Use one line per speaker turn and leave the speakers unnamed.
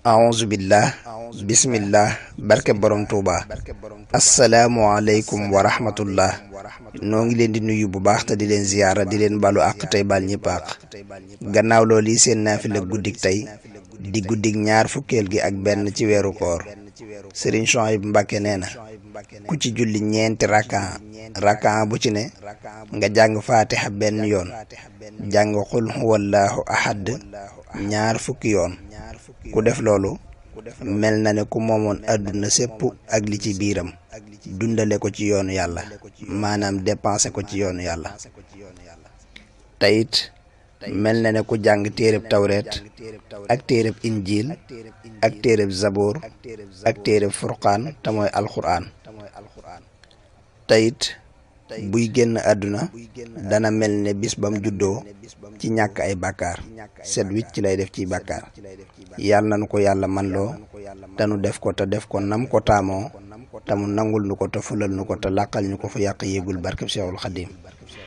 a'uuzu billah bismillah barke borom Tuuba asalaamualeykum wa rahmatullah noo ngi leen di nuyu bu baax te di leen ziyaara di leen balu àq tey bal ñëpp àq gannaaw loolu yi seen naafila guddik tey di guddik ñaar fukkeel gi ak benn ci weeru koor Sëriñ Souhaïbou Mbacké nee na ku ci julli ñeenti rakaa bu ci ne nga jàng faatiha benn yoon jàng xul huwallaahu ahad ñaar fukki yoon ku def loolu mel na ne ku moomoon àdduna sépp ak li ci biiram dundale ko ci yoonu yàlla maanaam dépensé ko ci yoonu yàlla tayit mel na ne ku jàng téereb tawreet ak téereb injiil ak téereb zaboor ak téereb furqaan te mooy alxuraan tayit buy génn àdduna dana mel ne bis bam juddoo ci ñàkk ay bàkkaar set wicc ci lay def ci bàkkaar yàlla nanu ko yàlla man loo te nu def ko te def ko nam ko taamoo te mu nangul nu ko te fulal nu ko te làqal ñu ko fu yàq yéegul barkeb Seexul Xadiim